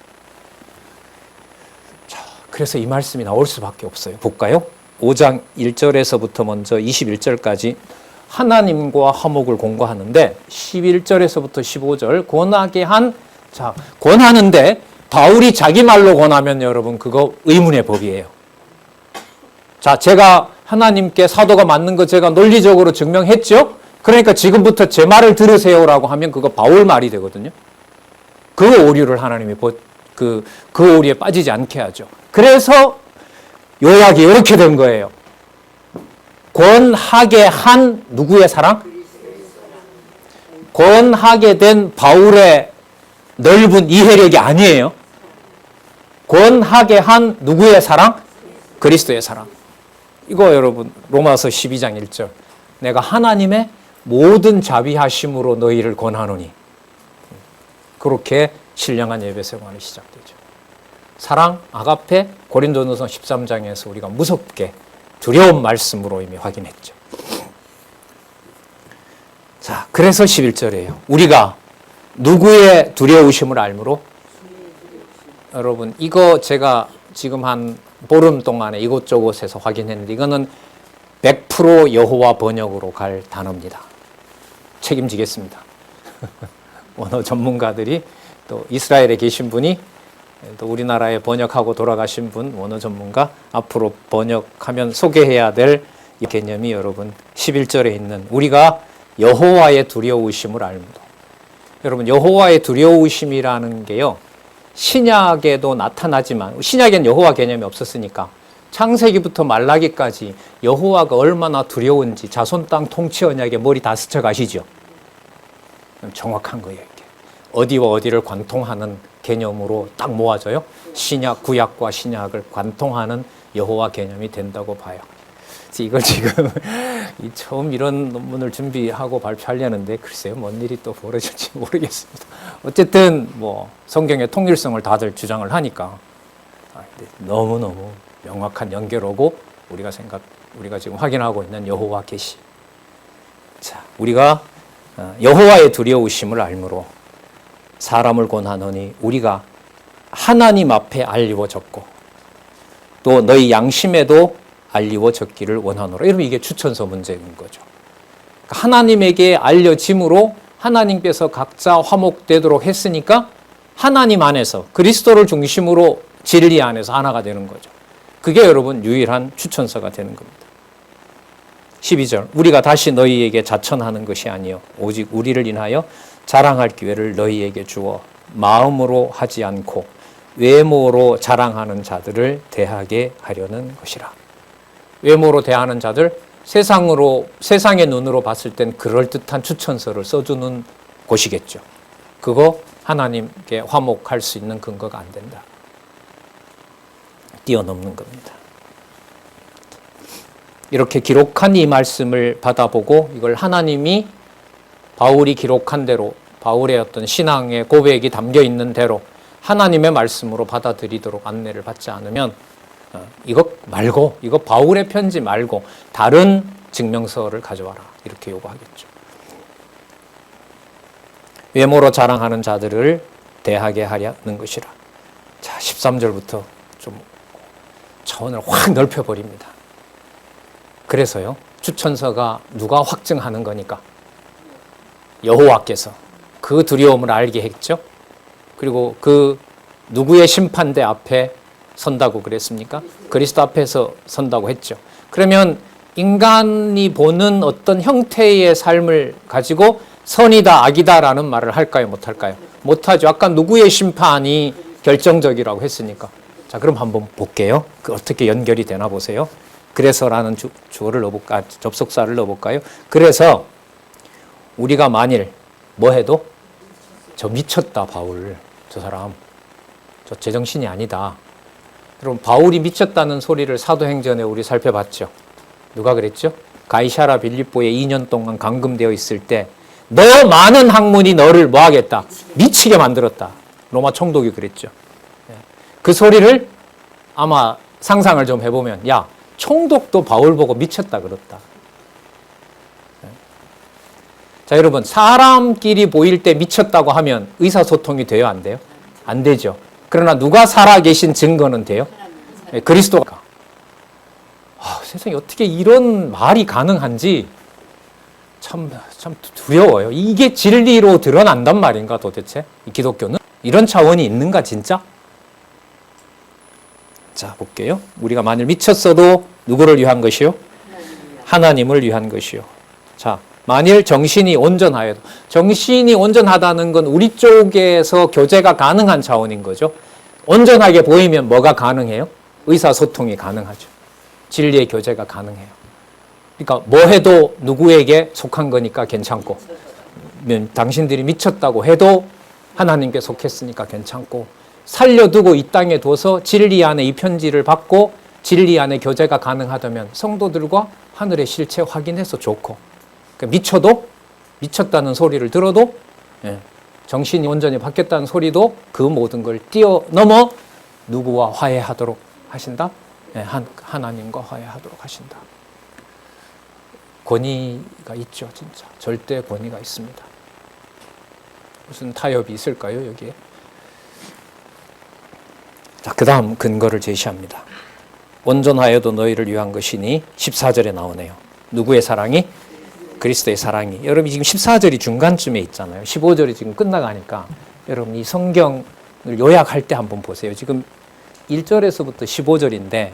자, 그래서 이 말씀이 나올 수밖에 없어요. 볼까요? 5장 1절에서부터 먼저 21절까지 하나님과 화목을 공고하는데 11절에서부터 15절 권하는데 바울이 자기 말로 권하면 여러분 그거 의문의 법이에요. 자, 제가 하나님께 사도가 맞는 거 제가 논리적으로 증명했죠? 그러니까 지금부터 제 말을 들으세요라고 하면 그거 바울 말이 되거든요. 그 오류를 하나님이 그 오류에 빠지지 않게 하죠. 그래서 요약이 이렇게 된 거예요. 권하게 한 누구의 사랑? 권하게 된 바울의 넓은 이해력이 아니에요. 권하게 한 누구의 사랑? 그리스도의 사랑. 이거 여러분 로마서 12장 1절. 내가 하나님의 모든 자비하심으로 너희를 권하노니. 그렇게 신령한 예배 생활이 시작되죠. 사랑, 아가페, 고린도전서 13장에서 우리가 무섭게 두려운 말씀으로 이미 확인했죠. 자, 그래서 11절이에요. 우리가 누구의 두려우심을 알므로? 여러분, 이거 제가 지금 한 보름 동안에 이곳저곳에서 확인했는데 이거는 100% 여호와 번역으로 갈 단어입니다. 책임지겠습니다. 언어 전문가들이, 또 이스라엘에 계신 분이, 또 우리나라에 번역하고 돌아가신 분, 언어 전문가, 앞으로 번역하면 소개해야 될 이 개념이 여러분 11절에 있는 우리가 여호와의 두려우심을 알므로. 여러분, 여호와의 두려우심이라는 게요, 신약에도 나타나지만, 신약엔 여호와 개념이 없었으니까 창세기부터 말라기까지 여호와가 얼마나 두려운지 자손 땅 통치 언약에 머리 다 스쳐 가시죠. 정확한 거예요. 이게 어디와 어디를 관통하는 개념으로 딱 모아져요. 신약, 구약과 신약을 관통하는 여호와 개념이 된다고 봐요. 이걸 지금 처음 이런 논문을 준비하고 발표하려는데 글쎄요, 뭔 일이 또 벌어질지 모르겠습니다. 어쨌든 뭐 성경의 통일성을 다들 주장을 하니까 너무너무 명확한 연결어고 우리가 지금 확인하고 있는 여호와 계시. 자, 우리가 여호와의 두려우심을 알므로 사람을 권하노니 우리가 하나님 앞에 알리워졌고 또 너희 양심에도 알리워졌기를 원하노라. 여러분, 이게 추천서 문제인 거죠. 하나님에게 알려짐으로 하나님께서 각자 화목되도록 했으니까 하나님 안에서 그리스도를 중심으로 진리 안에서 하나가 되는 거죠. 그게 여러분 유일한 추천서가 되는 겁니다. 12절, 우리가 다시 너희에게 자천하는 것이 아니요 오직 우리를 인하여 자랑할 기회를 너희에게 주어 마음으로 하지 않고 외모로 자랑하는 자들을 대하게 하려는 것이라. 외모로 대하는 자들, 세상의 눈으로 봤을 땐 그럴듯한 추천서를 써주는 곳이겠죠. 그거 하나님께 화목할 수 있는 근거가 안 된다. 뛰어넘는 겁니다. 이렇게 기록한 이 말씀을 받아보고 이걸 하나님이 바울이 기록한 대로, 바울의 어떤 신앙의 고백이 담겨 있는 대로 하나님의 말씀으로 받아들이도록 안내를 받지 않으면 이거 말고, 이거 바울의 편지 말고 다른 증명서를 가져와라, 이렇게 요구하겠죠. 외모로 자랑하는 자들을 대하게 하려는 것이라. 자, 13절부터 좀 차원을 확 넓혀버립니다. 그래서요, 추천서가 누가 확증하는 거니까? 여호와께서 그 두려움을 알게 했죠. 그리고 그 누구의 심판대 앞에 선다고 그랬습니까? 그리스도 앞에서 선다고 했죠. 그러면 인간이 보는 어떤 형태의 삶을 가지고 선이다 악이다라는 말을 할까요? 못할까요? 못하죠. 아까 누구의 심판이 결정적이라고 했으니까. 자, 그럼 한번 볼게요. 그 어떻게 연결이 되나 보세요. 그래서라는 주어를 넣어볼까, 접속사를 넣어볼까요? 그래서 우리가 만일 뭐 해도 저 미쳤다 바울, 저 사람 저 제정신이 아니다. 여러분, 바울이 미쳤다는 소리를 사도행전에 우리 살펴봤죠. 누가 그랬죠? 가이사라 빌립보에 2년 동안 감금되어 있을 때 너 많은 학문이 너를 뭐 하겠다? 미치게 만들었다. 로마 총독이 그랬죠. 그 소리를 아마 상상을 좀 해보면, 야, 총독도 바울 보고 미쳤다 그랬다. 자, 여러분, 사람끼리 보일 때 미쳤다고 하면 의사소통이 돼요, 안 돼요? 안 되죠. 그러나 누가 살아계신 증거는 돼요? 그리스도가. 세상에 어떻게 이런 말이 가능한지 참 두려워요. 이게 진리로 드러난단 말인가 도대체? 이 기독교는? 이런 차원이 있는가 진짜? 자, 볼게요. 우리가 만일 미쳤어도 누구를 위한 것이요? 하나님을 위한 것이요. 자, 만일 정신이 온전하여도, 정신이 온전하다는 건 우리 쪽에서 교제가 가능한 차원인 거죠. 온전하게 보이면 뭐가 가능해요? 의사소통이 가능하죠. 진리의 교제가 가능해요. 그러니까 뭐 해도 누구에게 속한 거니까 괜찮고, 당신들이 미쳤다고 해도 하나님께 속했으니까 괜찮고, 살려두고 이 땅에 둬서 진리 안에 이 편지를 받고 진리 안에 교제가 가능하다면 성도들과 하늘의 실체 확인해서 좋고, 그러니까 미쳐도, 미쳤다는 소리를 들어도, 정신이 온전히 바뀌었다는 소리도 그 모든 걸 뛰어넘어 누구와 화해하도록 하신다? 하나님과 화해하도록 하신다. 권위가 있죠, 진짜. 절대 권위가 있습니다. 무슨 타협이 있을까요, 여기에? 자, 그 다음 근거를 제시합니다. 온전하여도 너희를 위한 것이니 14절에 나오네요. 누구의 사랑이? 그리스도의 사랑이. 여러분 지금 14절이 중간쯤에 있잖아요. 15절이 지금 끝나가니까 여러분 이 성경을 요약할 때 한번 보세요. 지금 1절에서부터 15절인데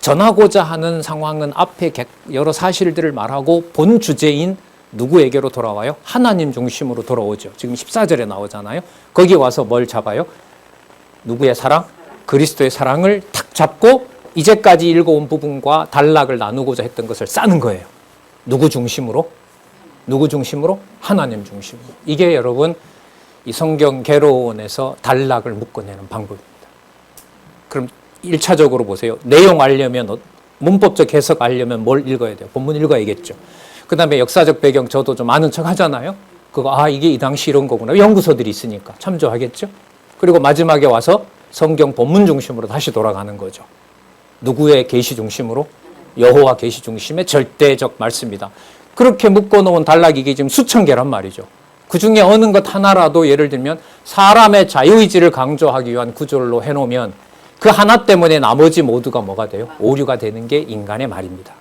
전하고자 하는 상황은 앞에 여러 사실들을 말하고 본 주제인 누구에게로 돌아와요? 하나님 중심으로 돌아오죠. 지금 14절에 나오잖아요. 거기 와서 뭘 잡아요? 누구의 사랑? 그리스도의 사랑을 탁 잡고 이제까지 읽어온 부분과 단락을 나누고자 했던 것을 싸는 거예요. 누구 중심으로? 누구 중심으로? 하나님 중심으로. 이게 여러분 이 성경 개론에서 단락을 묶어내는 방법입니다. 그럼 1차적으로 보세요. 내용 알려면, 문법적 해석 알려면 뭘 읽어야 돼요? 본문 읽어야겠죠. 그 다음에 역사적 배경 저도 좀 아는 척 하잖아요. 그거 이게 이 당시 이런 거구나. 연구서들이 있으니까 참조하겠죠. 그리고 마지막에 와서 성경 본문 중심으로 다시 돌아가는 거죠. 누구의 계시 중심으로? 여호와 계시 중심의 절대적 말씀이다. 그렇게 묶어놓은 단락이 이게 지금 수천 개란 말이죠. 그 중에 어느 것 하나라도 예를 들면 사람의 자유의지를 강조하기 위한 구절로 해놓으면 그 하나 때문에 나머지 모두가 뭐가 돼요? 오류가 되는 게 인간의 말입니다.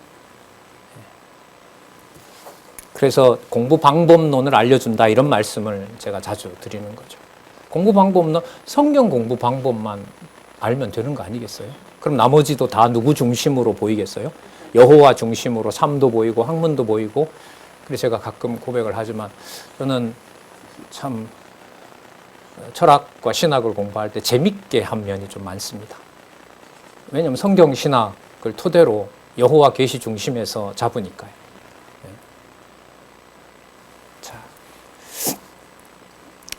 그래서 공부 방법론을 알려준다 이런 말씀을 제가 자주 드리는 거죠. 공부 방법론, 성경 공부 방법만 알면 되는 거 아니겠어요? 그럼 나머지도 다 누구 중심으로 보이겠어요? 여호와 중심으로 삶도 보이고 학문도 보이고. 그래서 제가 가끔 고백을 하지만 저는 참 철학과 신학을 공부할 때 재밌게 한 면이 좀 많습니다. 왜냐하면 성경 신학을 토대로 여호와 계시 중심에서 잡으니까요. 자,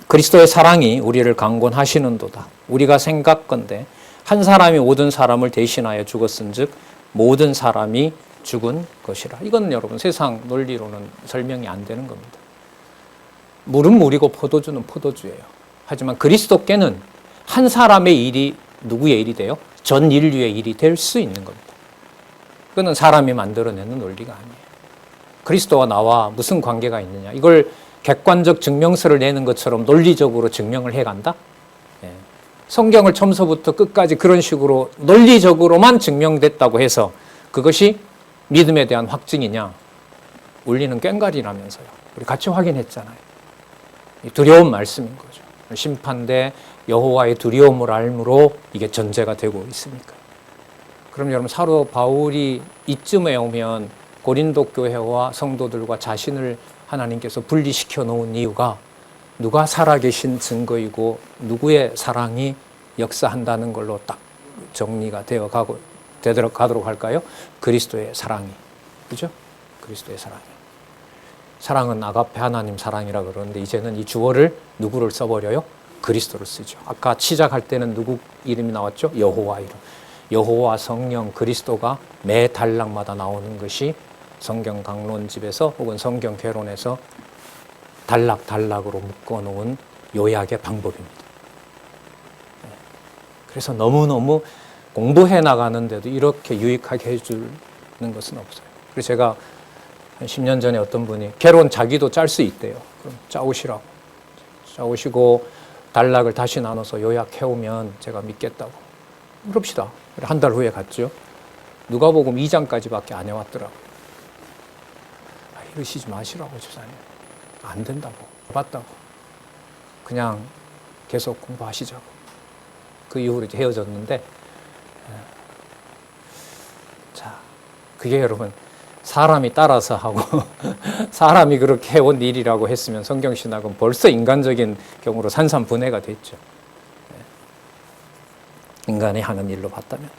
그리스도의 사랑이 우리를 강권하시는도다. 우리가 생각건대 한 사람이 모든 사람을 대신하여 죽었은즉 모든 사람이 죽은 것이라. 이건 여러분 세상 논리로는 설명이 안 되는 겁니다. 물은 물이고 포도주는 포도주예요. 하지만 그리스도께는 한 사람의 일이 누구의 일이 돼요? 전 인류의 일이 될 수 있는 겁니다. 그거는 사람이 만들어내는 논리가 아니에요. 그리스도와 나와 무슨 관계가 있느냐. 이걸 객관적 증명서를 내는 것처럼 논리적으로 증명을 해간다? 성경을 처음서부터 끝까지 그런 식으로 논리적으로만 증명됐다고 해서 그것이 믿음에 대한 확증이냐? 울리는 꽹과리라면서요. 우리 같이 확인했잖아요. 두려운 말씀인 거죠. 심판대 여호와의 두려움을 알므로 이게 전제가 되고 있으니까. 그럼 여러분 사도 바울이 이쯤에 오면 고린도 교회와 성도들과 자신을 하나님께서 분리시켜 놓은 이유가 누가 살아계신 증거이고 누구의 사랑이 역사한다는 걸로 딱 정리가 되도록 할까요? 그리스도의 사랑이. 그죠? 그리스도의 사랑이. 사랑은 아가페 하나님 사랑이라 그러는데 이제는 이 주어를 누구를 써버려요? 그리스도를 쓰죠. 아까 시작할 때는 누구 이름이 나왔죠? 여호와 이름. 여호와 성령 그리스도가 매 단락마다 나오는 것이 성경 강론집에서 혹은 성경 개론에서 단락으로 묶어놓은 요약의 방법입니다. 그래서 너무너무 공부해 나가는데도 이렇게 유익하게 해주는 것은 없어요. 그래서 제가 한 10년 전에 어떤 분이 개론 자기도 짤 수 있대요. 그럼 짜오시라고. 짜오시고 단락을 다시 나눠서 요약해오면 제가 믿겠다고. 그럽시다. 한 달 후에 갔죠. 누가복음 2장까지밖에 안 해왔더라고요. 이러시지 마시라고 집사님. 안 된다고. 봤다고. 그냥 계속 공부하시자고. 그 이후로 이제 헤어졌는데, 자, 그게 여러분, 사람이 따라서 하고, 사람이 그렇게 해온 일이라고 했으면 성경신학은 벌써 인간적인 경우로 산산분해가 됐죠. 인간의 하는 일로 봤다면.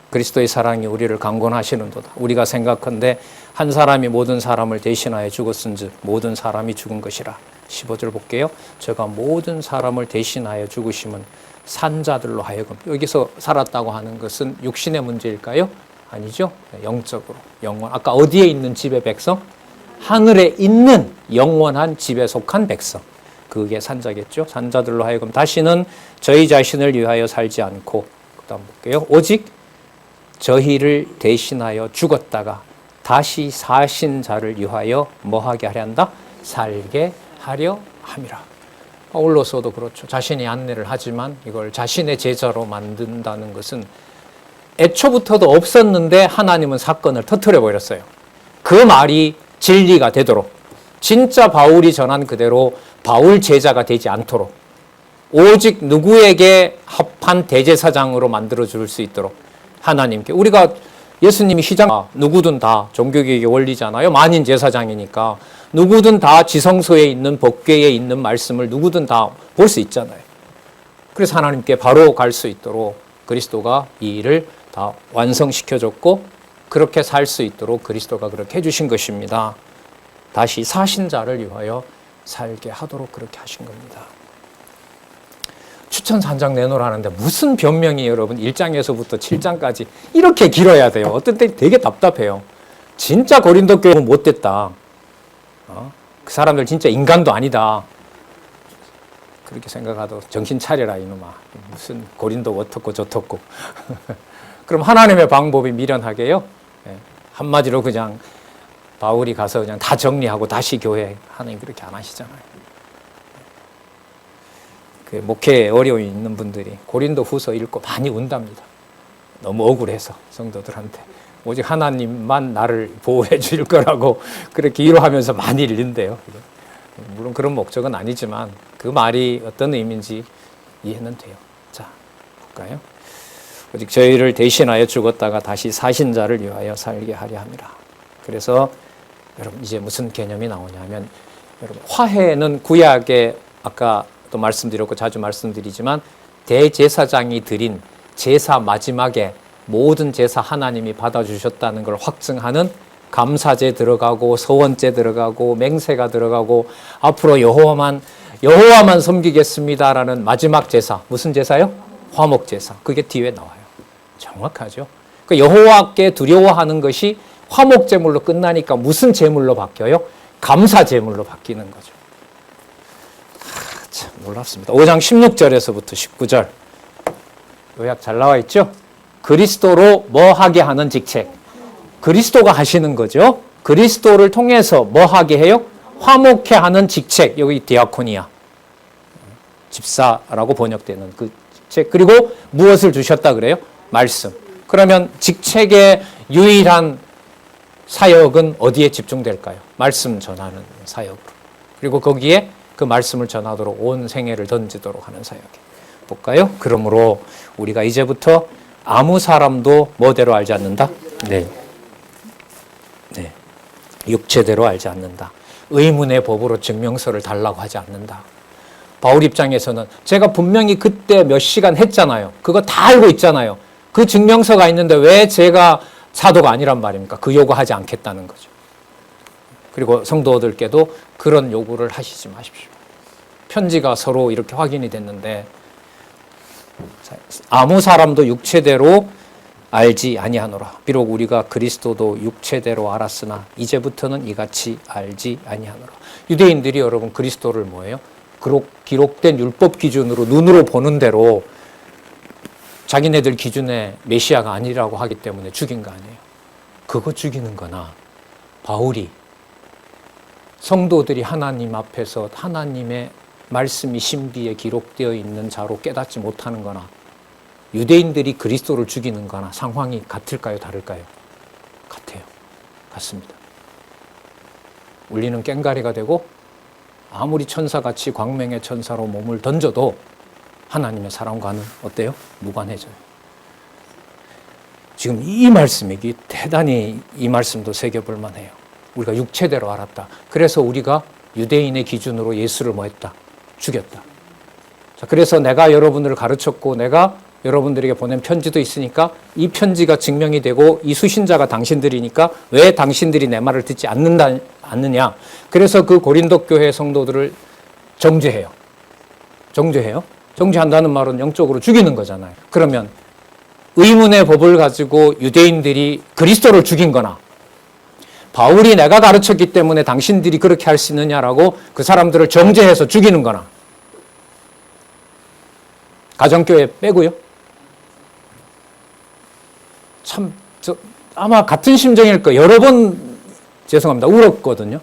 그리스도의 사랑이 우리를 강권하시는도다. 우리가 생각한데 한 사람이 모든 사람을 대신하여 죽었은즉 모든 사람이 죽은 것이라. 15절 볼게요. 제가 모든 사람을 대신하여 죽으심은 산자들로 하여금. 여기서 살았다고 하는 것은 육신의 문제일까요? 아니죠. 영적으로. 영원. 아까 어디에 있는 집의 백성? 하늘에 있는 영원한 집에 속한 백성. 그게 산자겠죠. 산자들로 하여금 다시는 저희 자신을 위하여 살지 않고, 그 다음 볼게요. 오직 저희를 대신하여 죽었다가 다시 사신 자를 위하여 뭐하게 하려 한다? 살게 하려 함이라. 바울로서도 그렇죠. 자신이 안내를 하지만 이걸 자신의 제자로 만든다는 것은 애초부터도 없었는데 하나님은 사건을 터뜨려 버렸어요. 그 말이 진리가 되도록, 진짜 바울이 전한 그대로 바울 제자가 되지 않도록, 오직 누구에게 합한 대제사장으로 만들어줄 수 있도록 하나님께, 우리가 예수님이 시장, 누구든 다 종교개혁의 원리잖아요. 만인 제사장이니까 누구든 다 지성소에 있는 법궤에 있는 말씀을 누구든 다 볼 수 있잖아요. 그래서 하나님께 바로 갈 수 있도록 그리스도가 이 일을 다 완성시켜줬고, 그렇게 살 수 있도록 그리스도가 그렇게 해주신 것입니다. 다시 사신 자를 위하여 살게 하도록 그렇게 하신 겁니다. 추천서 한 장 내놓으라는데 무슨 변명이 여러분 1장에서부터 7장까지 이렇게 길어야 돼요. 어떤 때 되게 답답해요. 진짜 고린도 교회는 못됐다. 그 사람들 진짜 인간도 아니다. 그렇게 생각하도 정신 차려라 이놈아. 무슨 고린도 어떻고 저떻고. 그럼 하나님의 방법이 미련하게요. 한마디로 그냥 바울이 가서 그냥 다 정리하고 다시 교회, 하나님 그렇게 안 하시잖아요. 그 목회에 어려움이 있는 분들이 고린도 후서 읽고 많이 운답니다. 너무 억울해서 성도들한테. 오직 하나님만 나를 보호해 줄 거라고 그렇게 위로하면서 많이 읽는데요. 물론 그런 목적은 아니지만 그 말이 어떤 의미인지 이해는 돼요. 자, 볼까요? 오직 저희를 대신하여 죽었다가 다시 사신 자를 위하여 살게 하려 함이라. 그래서 여러분 이제 무슨 개념이 나오냐면, 여러분 화해는 구약에 아까 또 말씀드렸고 자주 말씀드리지만 대제사장이 드린 제사 마지막에 모든 제사 하나님이 받아주셨다는 걸 확증하는 감사제 들어가고 서원제 들어가고 맹세가 들어가고 앞으로 여호와만 섬기겠습니다라는 마지막 제사, 무슨 제사요? 화목제사. 그게 뒤에 나와요. 정확하죠. 그러니까 여호와께 두려워하는 것이 화목제물로 끝나니까 무슨 제물로 바뀌어요? 감사제물로 바뀌는 거죠. 참 놀랍습니다. 5장 16절에서부터 19절 요약 잘 나와 있죠? 그리스도로 뭐 하게 하는 직책. 그리스도가 하시는 거죠. 그리스도를 통해서 뭐 하게 해요? 화목해 하는 직책. 여기 디아코니아. 집사라고 번역되는 그 직책. 그리고 무엇을 주셨다 그래요? 말씀. 그러면 직책의 유일한 사역은 어디에 집중될까요? 말씀 전하는 사역으로. 그리고 거기에 그 말씀을 전하도록 온 생애를 던지도록 하는 사역이. 볼까요? 그러므로 우리가 이제부터 아무 사람도 뭐대로 알지 않는다? 네. 육체대로 알지 않는다. 의문의 법으로 증명서를 달라고 하지 않는다. 바울 입장에서는 제가 분명히 그때 몇 시간 했잖아요. 그거 다 알고 있잖아요. 그 증명서가 있는데 왜 제가 사도가 아니란 말입니까? 그 요구하지 않겠다는 거죠. 그리고 성도들께도 그런 요구를 하시지 마십시오. 편지가 서로 이렇게 확인이 됐는데 아무 사람도 육체대로 알지 아니하노라. 비록 우리가 그리스도도 육체대로 알았으나 이제부터는 이같이 알지 아니하노라. 유대인들이 여러분 그리스도를 뭐예요? 기록된 율법 기준으로 눈으로 보는 대로 자기네들 기준의 메시아가 아니라고 하기 때문에 죽인 거 아니에요. 그거 죽이는 거나 바울이 성도들이 하나님 앞에서 하나님의 말씀이 신비에 기록되어 있는 자로 깨닫지 못하는 거나 유대인들이 그리스도를 죽이는 거나 상황이 같을까요? 다를까요? 같아요. 같습니다. 우리는 꽹가리가 되고 아무리 천사같이 광명의 천사로 몸을 던져도 하나님의 사랑과는 어때요? 무관해져요. 지금 이 말씀이 대단히 이 말씀도 새겨볼 만해요. 우리가 육체대로 알았다. 그래서 우리가 유대인의 기준으로 예수를 뭐 했다? 죽였다. 자, 그래서 내가 여러분들을 가르쳤고 내가 여러분들에게 보낸 편지도 있으니까 이 편지가 증명이 되고 이 수신자가 당신들이니까 왜 당신들이 내 말을 듣지 않느냐. 그래서 그 고린도 교회 성도들을 정죄해요. 정죄한다는 말은 영적으로 죽이는 거잖아요. 그러면 의문의 법을 가지고 유대인들이 그리스도를 죽인 거나 바울이 내가 가르쳤기 때문에 당신들이 그렇게 할 수 있느냐라고 그 사람들을 정죄해서 죽이는 거나 가정교회 빼고요. 참 아마 같은 심정일 거예요. 여러 번 죄송합니다. 울었거든요.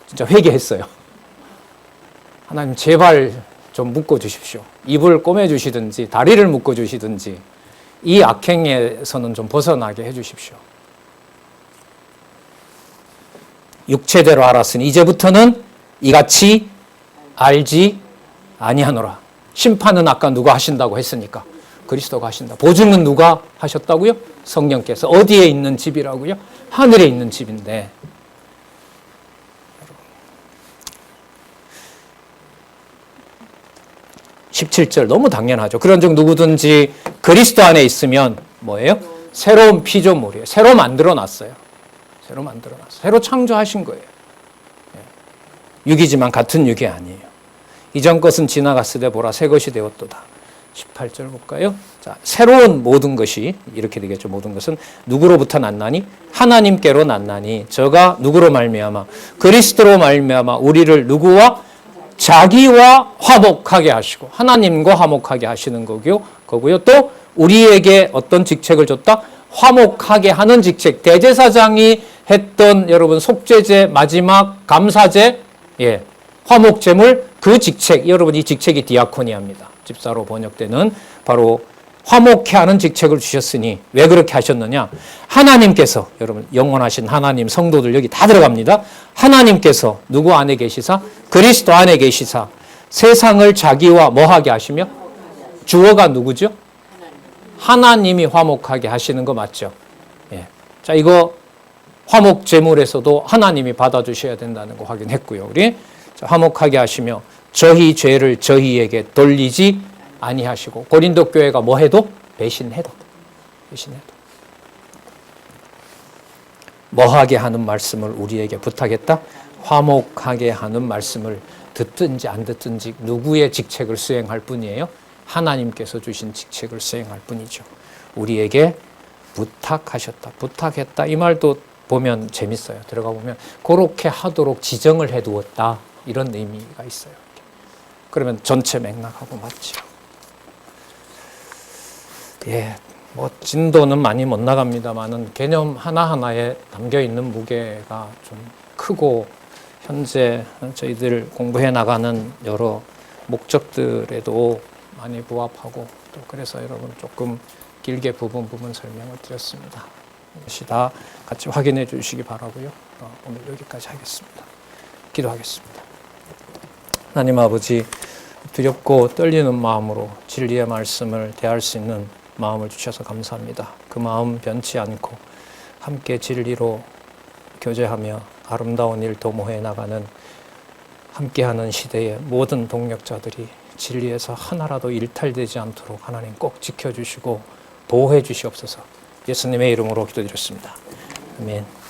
진짜 회개했어요. 하나님 제발 좀 묶어주십시오. 입을 꼬매주시든지 다리를 묶어주시든지 이 악행에서는 좀 벗어나게 해주십시오. 육체대로 알았으니 이제부터는 이같이 알지 아니하노라. 심판은 아까 누가 하신다고 했으니까 그리스도가 하신다. 보증은 누가 하셨다고요? 성령께서. 어디에 있는 집이라고요? 하늘에 있는 집인데 17절 너무 당연하죠. 그런즉 누구든지 그리스도 안에 있으면 뭐예요? 새로운 피조물이에요. 새로 만들어놨어요. 새로 만들어놨어요. 새로 창조하신 거예요. 육이지만 같은 육이 아니에요. 이전 것은 지나갔으되 보라 새 것이 되었도다. 18절 볼까요? 자, 새로운 모든 것이 이렇게 되겠죠. 모든 것은 누구로부터 났나니? 하나님께로 났나니 저가 누구로 말미암아? 그리스도로 말미암아 우리를 누구와? 자기와 화목하게 하시고 하나님과 화목하게 하시는 거고요. 또 우리에게 어떤 직책을 줬다? 화목하게 하는 직책. 대제사장이 했던 여러분 속죄제 마지막 감사제 화목제물 그 직책. 여러분 이 직책이 디아코니아입니다. 집사로 번역되는 바로 화목케 하는 직책을 주셨으니 왜 그렇게 하셨느냐? 하나님께서 여러분 영원하신 하나님 성도들 여기 다 들어갑니다. 하나님께서 누구 안에 계시사? 그리스도 안에 계시사 세상을 자기와 뭐하게 하시며? 주어가 누구죠? 하나님이 화목하게 하시는 거 맞죠? 예. 자, 이거 화목 제물에서도 하나님이 받아주셔야 된다는 거 확인했고요. 우리 자, 화목하게 하시며 저희 죄를 저희에게 돌리지 아니하시고 고린도 교회가 뭐 해도 배신해도 뭐하게 하는 말씀을 우리에게 부탁했다? 화목하게 하는 말씀을 듣든지 안 듣든지 누구의 직책을 수행할 뿐이에요? 하나님께서 주신 직책을 수행할 뿐이죠. 우리에게 부탁하셨다. 부탁했다. 이 말도 보면 재밌어요. 들어가 보면 그렇게 하도록 지정을 해두었다. 이런 의미가 있어요. 그러면 전체 맥락하고 맞죠. 예, 뭐 진도는 많이 못 나갑니다만은 개념 하나하나에 담겨있는 무게가 좀 크고 현재 저희들 공부해 나가는 여러 목적들에도 많이 부합하고 또 그래서 여러분 조금 길게 부분 설명을 드렸습니다. 이것이 다 같이 확인해 주시기 바라고요. 오늘 여기까지 하겠습니다. 기도하겠습니다. 하나님 아버지 두렵고 떨리는 마음으로 진리의 말씀을 대할 수 있는 마음을 주셔서 감사합니다. 그 마음 변치 않고 함께 진리로 교제하며 아름다운 일 도모해 나가는 함께하는 시대의 모든 동력자들이 진리에서 하나라도 일탈되지 않도록 하나님 꼭 지켜주시고 보호해 주시옵소서. 예수님의 이름으로 기도드렸습니다. 아멘.